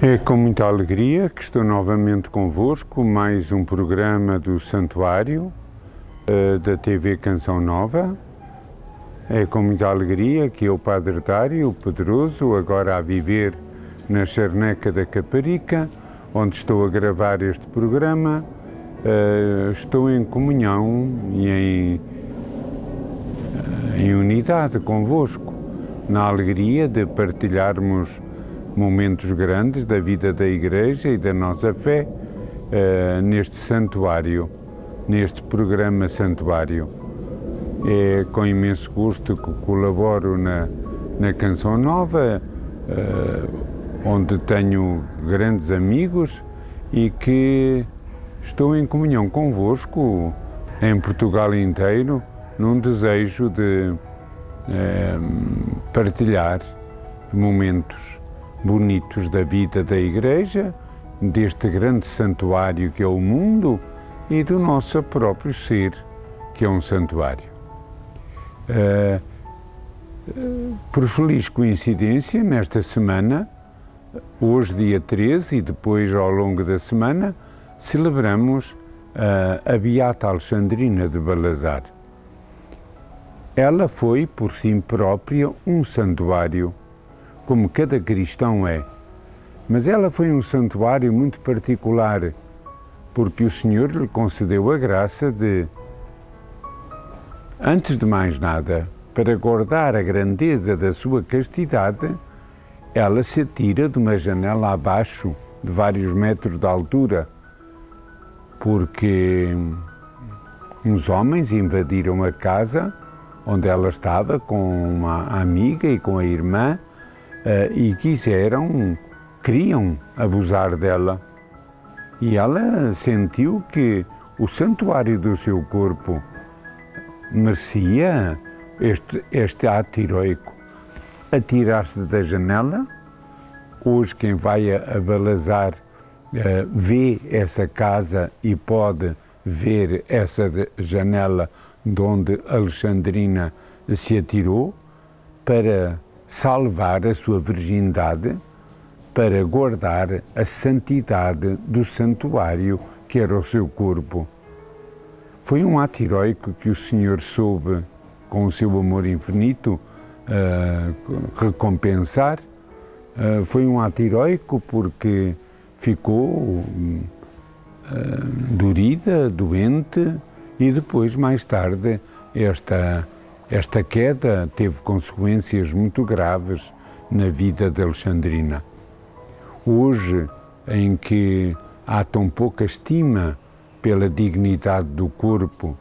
É com muita alegria que estou novamente convosco, mais um programa do Santuário da TV Canção Nova. É com muita alegria que eu, Padre Dário Pedroso, agora a viver na Charneca da Caparica, onde estou a gravar este programa, estou em comunhão e em unidade convosco, na alegria de partilharmos momentos grandes da vida da Igreja e da nossa fé neste santuário, neste programa Santuário. É com imenso gosto que colaboro na Canção Nova, onde tenho grandes amigos e que estou em comunhão convosco em Portugal inteiro, num desejo de partilhar momentos bonitos da vida da Igreja, deste grande santuário que é o mundo e do nosso próprio ser, que é um santuário. Por feliz coincidência, nesta semana, hoje dia 13 e depois ao longo da semana, celebramos a Beata Alexandrina de Balazar. Ela foi, por si própria, um santuário, como cada cristão é. Mas ela foi um santuário muito particular, porque o Senhor lhe concedeu a graça de, antes de mais nada, para guardar a grandeza da sua castidade, ela se atira de uma janela abaixo, de vários metros de altura, porque uns homens invadiram a casa onde ela estava com uma amiga e com a irmã, e queriam abusar dela. E ela sentiu que o santuário do seu corpo merecia este ato heroico. Atirar-se da janela. Hoje quem vai a Balazar vê essa casa e pode ver essa janela de onde Alexandrina se atirou para salvar a sua virgindade, para guardar a santidade do santuário que era o seu corpo. Foi um ato heroico que o Senhor soube, com o seu amor infinito, recompensar. Foi um ato heroico porque ficou dorida, doente, e depois, mais tarde, esta queda teve consequências muito graves na vida de Alexandrina. Hoje, em que há tão pouca estima pela dignidade do corpo,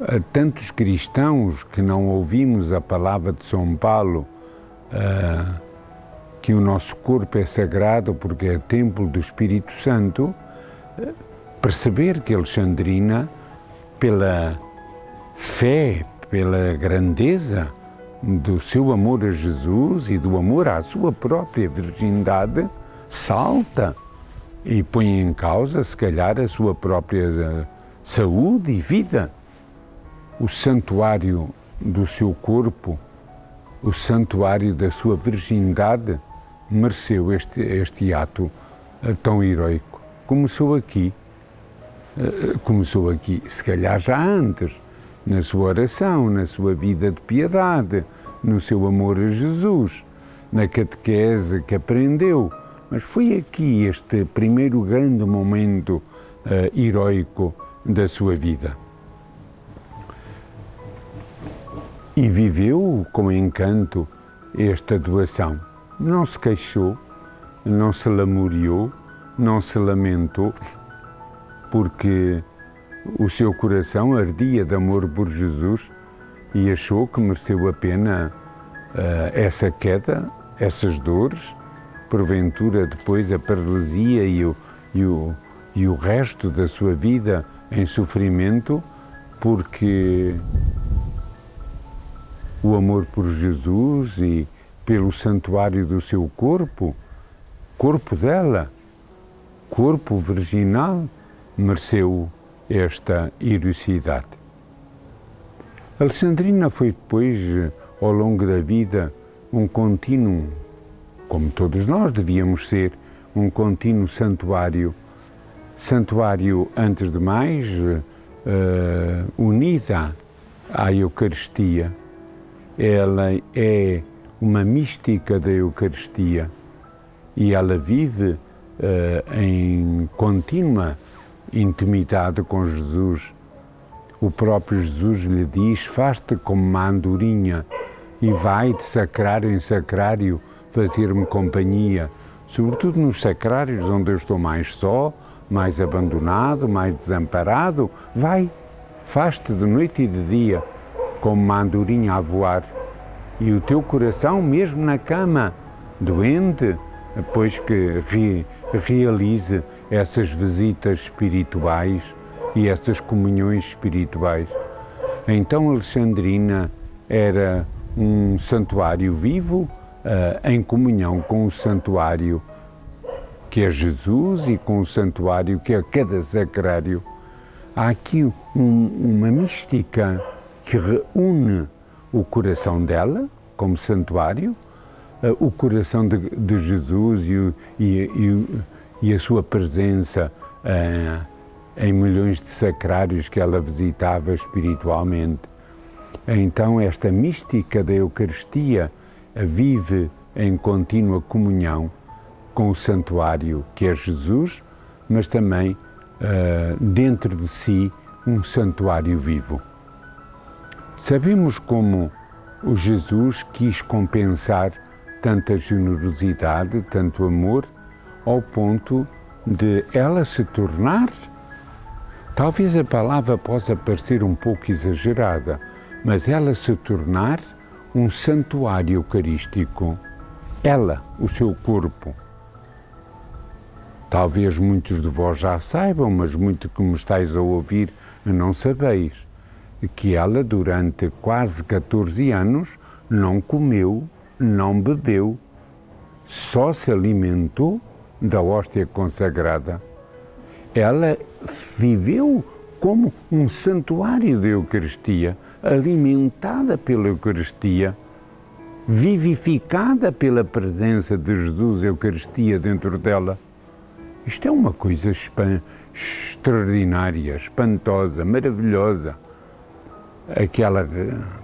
há tantos cristãos que não ouvimos a palavra de São Paulo, que o nosso corpo é sagrado porque é templo do Espírito Santo, perceber que Alexandrina, pela fé, pela grandeza do seu amor a Jesus e do amor à sua própria virgindade, salta e põe em causa, se calhar, a sua própria saúde e vida. O santuário do seu corpo, o santuário da sua virgindade, mereceu este ato tão heroico. Começou aqui, se calhar já antes, na sua oração, na sua vida de piedade, no seu amor a Jesus, na catequese que aprendeu. Mas foi aqui este primeiro grande momento heroico da sua vida. E viveu com encanto esta doação. Não se queixou, não se lamuriou, não se lamentou, porque o seu coração ardia de amor por Jesus e achou que mereceu a pena essa queda, essas dores, porventura depois a paralisia e o resto da sua vida em sofrimento, porque o amor por Jesus e pelo santuário do seu corpo, corpo dela, corpo virginal, mereceu esta heroicidade. Alexandrina foi depois, ao longo da vida, um contínuo, como todos nós devíamos ser, um contínuo santuário. Santuário, antes de mais, unida à Eucaristia. Ela é uma mística da Eucaristia e ela vive em contínua intimidade com Jesus. O próprio Jesus lhe diz: faz-te como uma andorinha e vai de sacrário em sacrário fazer-me companhia, sobretudo nos sacrários onde eu estou mais só, mais abandonado, mais desamparado. Vai, faz-te de noite e de dia como uma andorinha a voar, e o teu coração, mesmo na cama, doente, depois que realize essas visitas espirituais e essas comunhões espirituais. Então Alexandrina era um santuário vivo, em comunhão com o santuário que é Jesus e com o santuário que é cada sacrário. Há aqui uma mística que reúne o coração dela como santuário, o coração de Jesus e a sua presença em milhões de sacrários que ela visitava espiritualmente. Então esta mística da Eucaristia vive em contínua comunhão com o santuário que é Jesus, mas também dentro de si um santuário vivo. Sabemos como o Jesus quis compensar tanta generosidade, tanto amor, ao ponto de ela se tornar, talvez a palavra possa parecer um pouco exagerada, mas ela se tornar um santuário eucarístico. Ela, o seu corpo. Talvez muitos de vós já saibam, mas muito que me estáis a ouvir não sabeis, que ela durante quase 14 anos não comeu, não bebeu, só se alimentou da hóstia consagrada. Ela viveu como um santuário da Eucaristia, alimentada pela Eucaristia, vivificada pela presença de Jesus, a Eucaristia dentro dela. Isto é uma coisa extraordinária, espantosa, maravilhosa. Aquela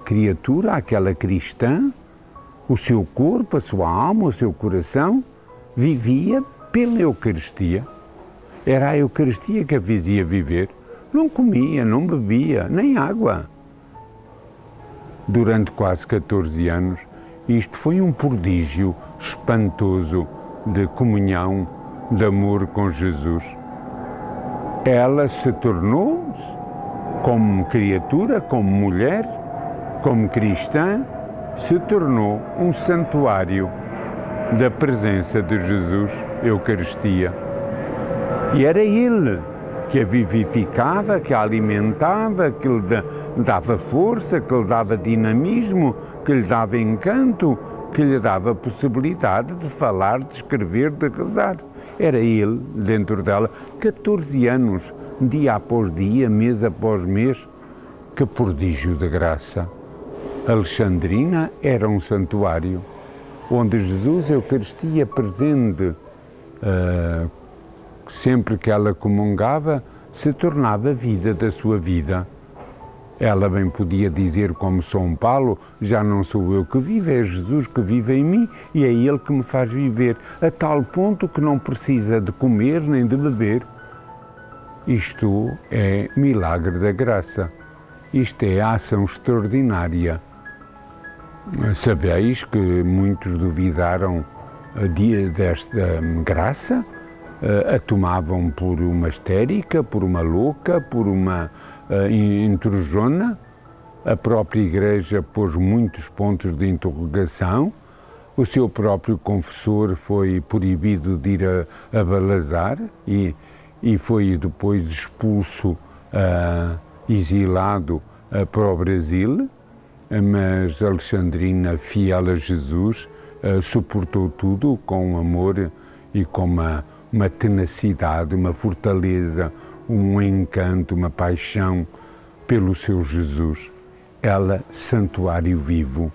criatura, aquela cristã, o seu corpo, a sua alma, o seu coração, vivia pela Eucaristia. Era a Eucaristia que a fazia viver. Não comia, não bebia, nem água. Durante quase 14 anos, isto foi um prodígio espantoso de comunhão, de amor com Jesus. Ela se tornou, como criatura, como mulher, como cristã, se tornou um santuário da presença de Jesus, Eucaristia. E era Ele que a vivificava, que a alimentava, que lhe dava força, que lhe dava dinamismo, que lhe dava encanto, que lhe dava possibilidade de falar, de escrever, de rezar. Era Ele dentro dela, 14 anos, dia após dia, mês após mês. Que prodígio de graça! Alexandrina era um santuário onde Jesus, a Eucaristia presente, sempre que ela comungava, se tornava a vida da sua vida. Ela bem podia dizer, como São Paulo: já não sou eu que vivo, é Jesus que vive em mim e é Ele que me faz viver, a tal ponto que não precisa de comer nem de beber. Isto é milagre da graça. Isto é a ação extraordinária. Sabeis que muitos duvidaram desta graça, a tomavam por uma histérica, por uma louca, por uma intrujona. A própria Igreja pôs muitos pontos de interrogação. O seu próprio confessor foi proibido de ir a Balazar e foi depois expulso, exilado para o Brasil. Mas Alexandrina, fiel a Jesus, suportou tudo com amor e com uma tenacidade, uma fortaleza, um encanto, uma paixão pelo seu Jesus. Ela, santuário vivo.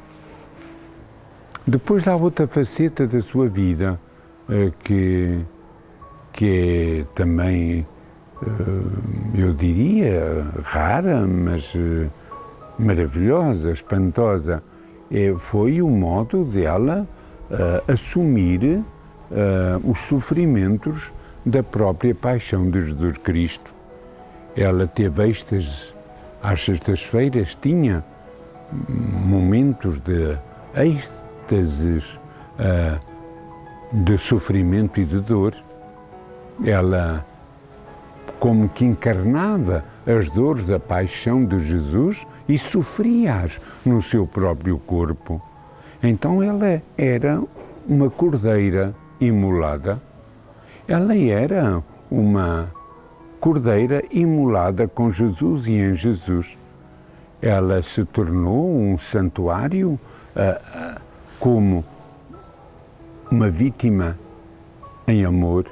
Depois há outra faceta da sua vida que que é também, eu diria, rara, mas maravilhosa, espantosa, foi o modo dela assumir os sofrimentos da própria paixão de Jesus Cristo. Ela teve às sextas-feiras, tinha momentos de êxtases, de sofrimento e de dor. Ela como que encarnava as dores da paixão de Jesus e sofria-as no seu próprio corpo. Então ela era uma cordeira imolada. Ela era uma cordeira imolada com Jesus e em Jesus. Ela se tornou um santuário como uma vítima em amor.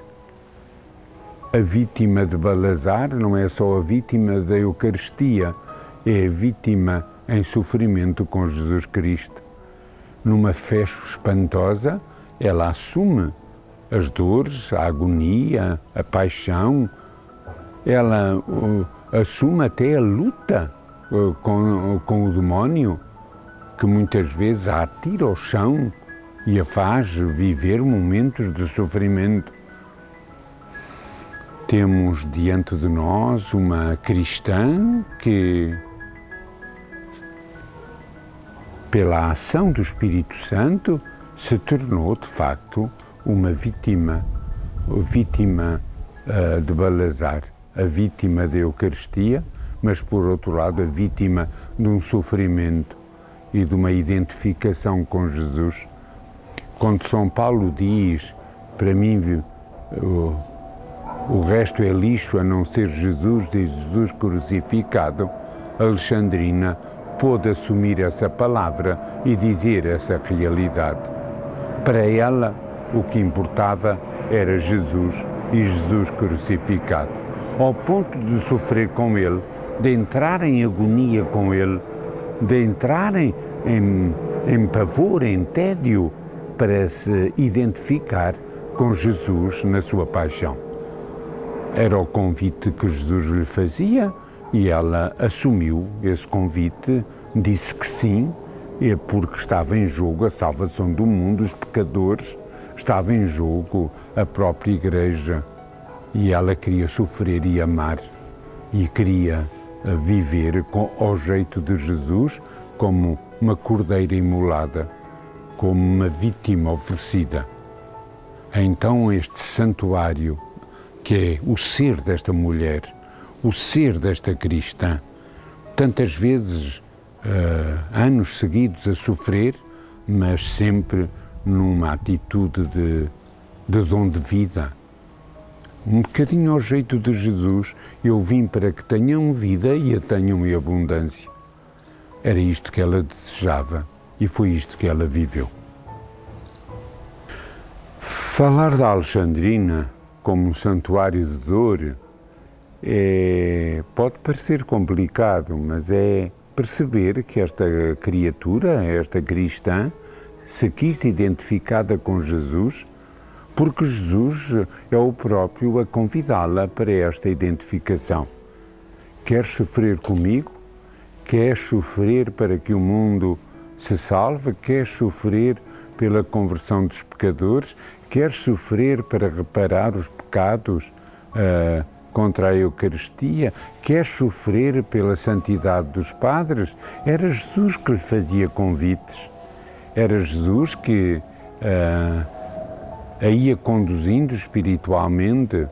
A vítima de Balazar não é só a vítima da Eucaristia, é a vítima em sofrimento com Jesus Cristo. Numa festa espantosa, ela assume as dores, a agonia, a paixão. Ela assume até a luta com o demónio, que muitas vezes a atira ao chão e a faz viver momentos de sofrimento. Temos diante de nós uma cristã que, pela ação do Espírito Santo, se tornou, de facto, uma vítima de Balazar, a vítima da Eucaristia, mas, por outro lado, a vítima de um sofrimento e de uma identificação com Jesus. Quando São Paulo diz, para mim, o resto é lixo a não ser Jesus e Jesus crucificado, Alexandrina pôde assumir essa palavra e dizer essa realidade. Para ela, o que importava era Jesus e Jesus crucificado. Ao ponto de sofrer com ele, de entrar em agonia com ele, de entrar em pavor, em tédio, para se identificar com Jesus na sua paixão. Era o convite que Jesus lhe fazia e ela assumiu esse convite, disse que sim, porque estava em jogo a salvação do mundo, os pecadores, estava em jogo a própria Igreja e ela queria sofrer e amar e queria viver ao jeito de Jesus, como uma cordeira imolada, como uma vítima oferecida. Então este santuário, que é o ser desta mulher, o ser desta cristã, tantas vezes, anos seguidos a sofrer, mas sempre numa atitude de dom de vida. Um bocadinho ao jeito de Jesus, eu vim para que tenham vida e a tenham em abundância. Era isto que ela desejava e foi isto que ela viveu. Falar da Alexandrina como um santuário de dor pode parecer complicado, mas é perceber que esta criatura, esta cristã, se quis identificada com Jesus, porque Jesus é o próprio a convidá-la para esta identificação. Queres sofrer comigo? Queres sofrer para que o mundo se salve? Queres sofrer pela conversão dos pecadores? Queres sofrer para reparar os pecados contra a Eucaristia? Queres sofrer pela santidade dos padres? Era Jesus que lhe fazia convites. Era Jesus que a ia conduzindo espiritualmente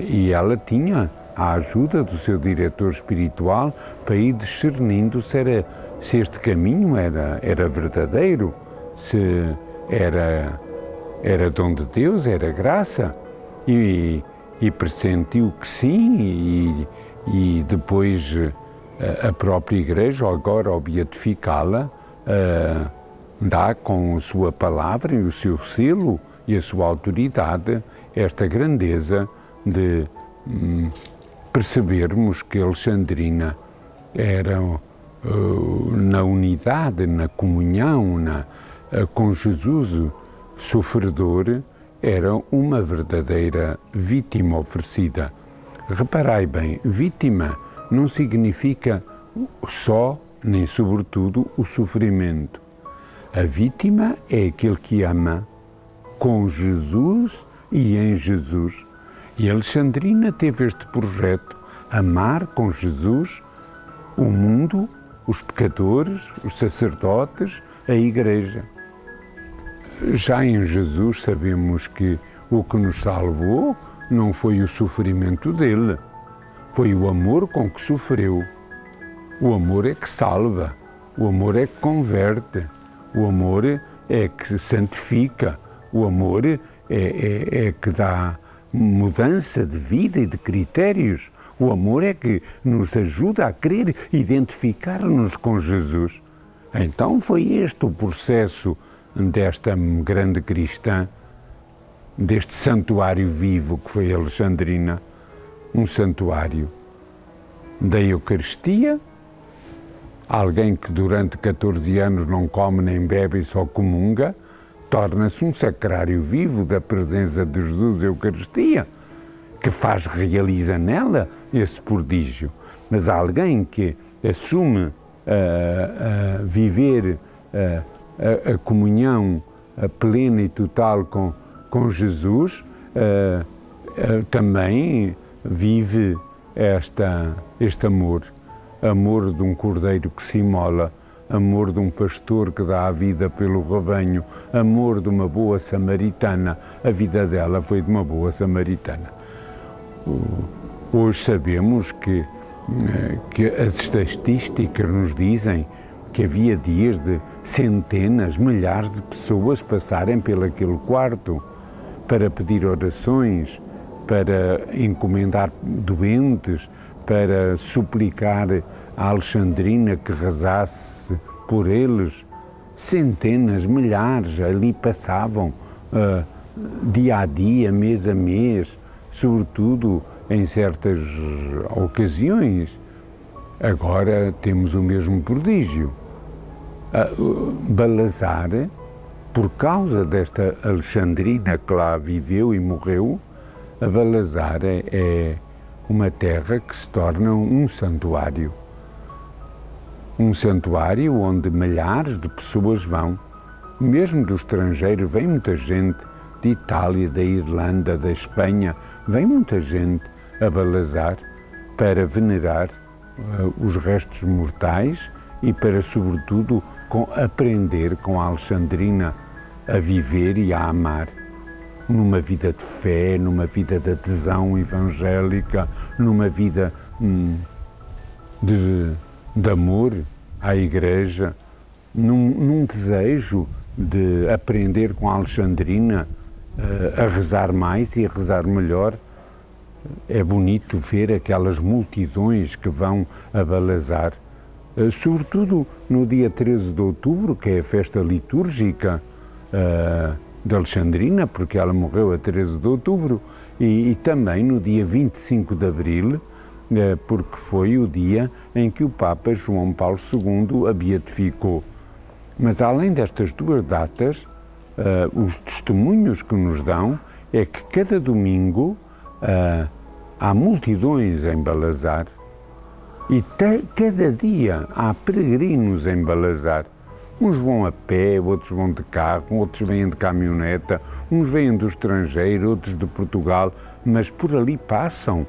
e ela tinha a ajuda do seu diretor espiritual para ir discernindo se este caminho era verdadeiro, se era dom de Deus, era graça, e pressentiu que sim, e depois a própria Igreja, agora ao beatificá-la, dá com a sua palavra e o seu selo e a sua autoridade esta grandeza de percebermos que Alexandrina era na unidade, na comunhão, com Jesus sofredor, era uma verdadeira vítima oferecida. Reparai bem, vítima não significa só, nem sobretudo, o sofrimento. A vítima é aquele que ama com Jesus e em Jesus. E Alexandrina teve este projeto, amar com Jesus o mundo, os pecadores, os sacerdotes, a Igreja. Já em Jesus sabemos que o que nos salvou não foi o sofrimento dele, foi o amor com que sofreu. O amor é que salva, o amor é que converte, o amor é que santifica, o amor é que dá mudança de vida e de critérios. O amor é que nos ajuda a querer identificar-nos com Jesus. Então foi este o processo desta grande cristã, deste santuário vivo que foi Alexandrina, um santuário da Eucaristia, alguém que durante 14 anos não come nem bebe e só comunga, torna-se um sacrário vivo da presença de Jesus e Eucaristia, que realiza nela esse prodígio. Mas alguém que assume viver a comunhão plena e total com Jesus, também vive este amor de um cordeiro que se imola, amor de um pastor que dá a vida pelo rebanho, amor de uma boa samaritana. A vida dela foi de uma boa samaritana. Hoje sabemos que as estatísticas nos dizem que havia dias de centenas, milhares de pessoas passarem pelaquele quarto para pedir orações, para encomendar doentes, para suplicar a Alexandrina que rezasse por eles. Centenas, milhares ali passavam, dia a dia, mês a mês, sobretudo em certas ocasiões. Agora temos o mesmo prodígio. Balazar, por causa desta Alexandrina que lá viveu e morreu, a Balazar é uma terra que se torna um santuário. Um santuário onde milhares de pessoas vão, mesmo do estrangeiro, vem muita gente de Itália, da Irlanda, da Espanha, vem muita gente a Balazar para venerar os restos mortais e para, sobretudo, aprender com a Alexandrina a viver e a amar numa vida de fé, numa vida de adesão evangélica, numa vida de amor à Igreja, num desejo de aprender com a Alexandrina a rezar mais e a rezar melhor. É bonito ver aquelas multidões que vão a Balazar, sobretudo no dia 13 de outubro, que é a festa litúrgica de Alexandrina, porque ela morreu a 13 de outubro, e também no dia 25 de abril, porque foi o dia em que o Papa João Paulo II a beatificou. Mas além destas duas datas, os testemunhos que nos dão é que cada domingo há multidões em Balazar e cada dia há peregrinos em Balazar. Uns vão a pé, outros vão de carro, outros vêm de caminhoneta, uns vêm do estrangeiro, outros de Portugal, mas por ali passam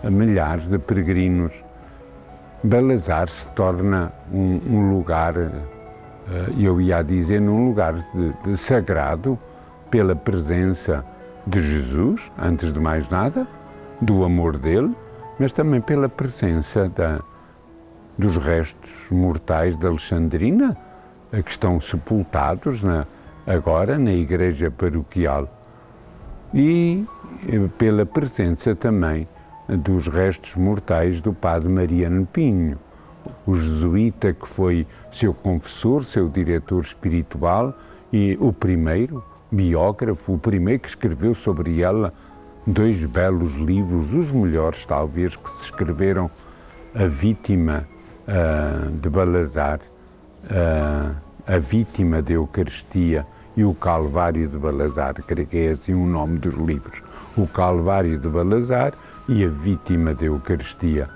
milhares de peregrinos. Balazar se torna um lugar, eu ia dizer, num lugar de sagrado pela presença de Jesus, antes de mais nada, do amor dele, mas também pela presença dos restos mortais de Alexandrina, que estão sepultados agora na igreja paroquial, e pela presença também dos restos mortais do padre Mariano Pinho, o jesuíta que foi seu confessor, seu diretor espiritual e o primeiro biógrafo, o primeiro que escreveu sobre ela 2 belos livros, os melhores talvez que se escreveram, A Vítima de Balazar, A Vítima da Eucaristia e o Calvário de Balazar, creio que é assim o nome dos livros, o Calvário de Balazar e a Vítima da Eucaristia.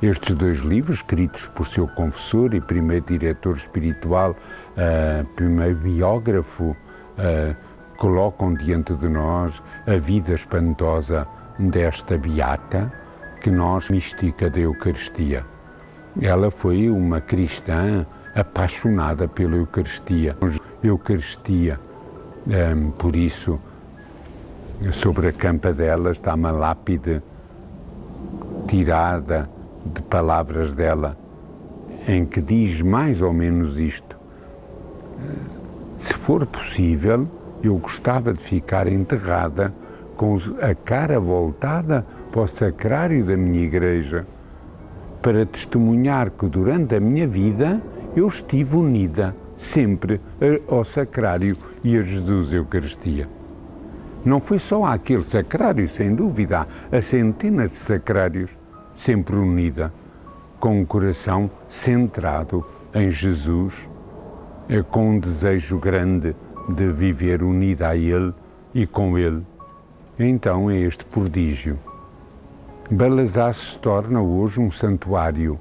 Estes dois livros, escritos por seu confessor e primeiro diretor espiritual, primeiro biógrafo, colocam diante de nós a vida espantosa desta beata, que nós, mística da Eucaristia. Ela foi uma cristã apaixonada pela Eucaristia. Eucaristia, por isso, sobre a campa dela está uma lápide tirada de palavras dela, em que diz mais ou menos isto: se for possível, eu gostava de ficar enterrada com a cara voltada para o sacrário da minha igreja, para testemunhar que durante a minha vida eu estive unida sempre ao sacrário e a Jesus Eucaristia. Não foi só aquele sacrário, sem dúvida, a centenas de sacrários, sempre unida, com o coração centrado em Jesus, com um desejo grande de viver unida a Ele e com Ele. Então é este prodígio. Balazar se torna hoje um santuário,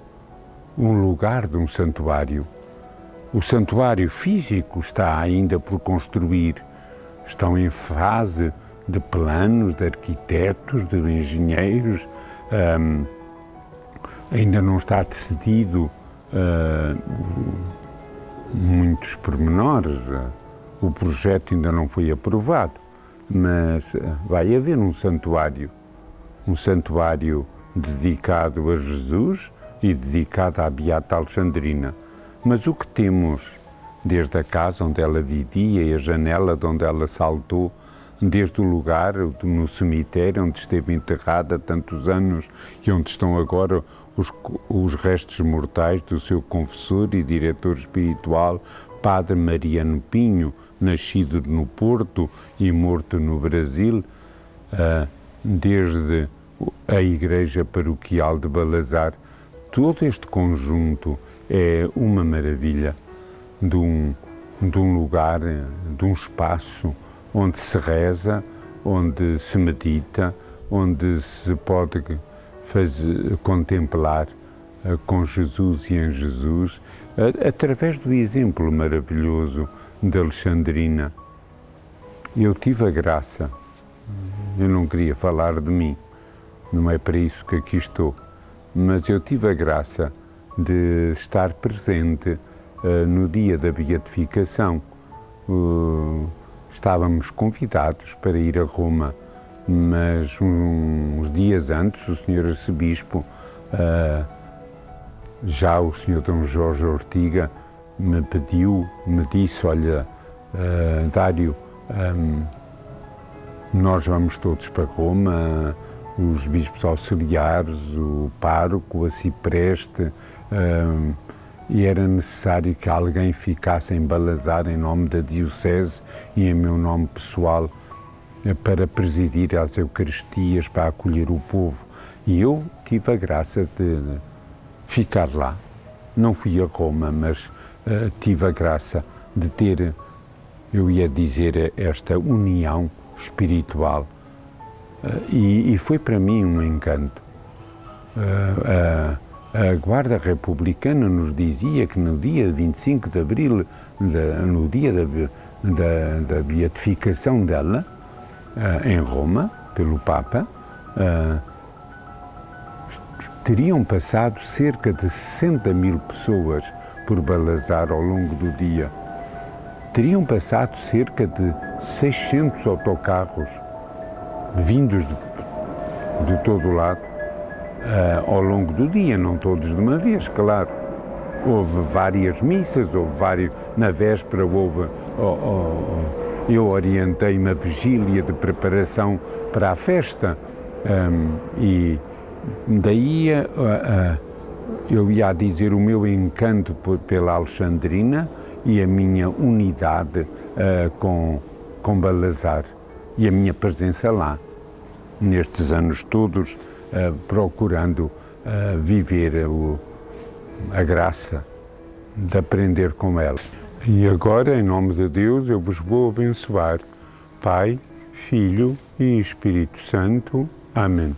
um lugar de um santuário. O santuário físico está ainda por construir, estão em fase de planos, de arquitetos, de engenheiros, ainda não está decidido muitos pormenores, o projeto ainda não foi aprovado, mas vai haver um santuário dedicado a Jesus e dedicado à Beata Alexandrina. Mas o que temos, desde a casa onde ela vivia e a janela de onde ela saltou, desde o lugar no cemitério onde esteve enterrada há tantos anos e onde estão agora os restos mortais do seu confessor e diretor espiritual, Padre Mariano Pinho, nascido no Porto e morto no Brasil, desde a Igreja Paroquial de Balazar. Todo este conjunto é uma maravilha de um lugar, de um espaço onde se reza, onde se medita, onde se pode contemplar com Jesus e em Jesus, através do exemplo maravilhoso de Alexandrina. Eu tive a graça, eu não queria falar de mim, não é para isso que aqui estou, mas eu tive a graça de estar presente no dia da beatificação. Estávamos convidados para ir a Roma, mas uns dias antes o Sr. Arcebispo, já o Sr. Dom Jorge Ortiga, me disse, olha, Dário, nós vamos todos para Roma, os bispos auxiliares, o pároco, o acipreste, e era necessário que alguém ficasse em Balazar em nome da Diocese e em meu nome pessoal para presidir as Eucaristias, para acolher o povo. E eu tive a graça de ficar lá. Não fui a Roma, mas tive a graça de ter, eu ia dizer, esta união espiritual. E foi para mim um encanto. A Guarda Republicana nos dizia que no dia 25 de Abril, no dia da beatificação dela, em Roma, pelo Papa, teriam passado cerca de 60.000 pessoas por Balazar ao longo do dia. Teriam passado cerca de 600 autocarros vindos de todo o lado ao longo do dia, não todos de uma vez, claro. Houve várias missas, na véspera eu orientei uma vigília de preparação para a festa, e daí eu ia dizer o meu encanto pela Alexandrina e a minha unidade com Balazar e a minha presença lá, nestes anos todos, procurando viver a graça de aprender com ela. E agora, em nome de Deus, eu vos vou abençoar. Pai, Filho e Espírito Santo. Amém.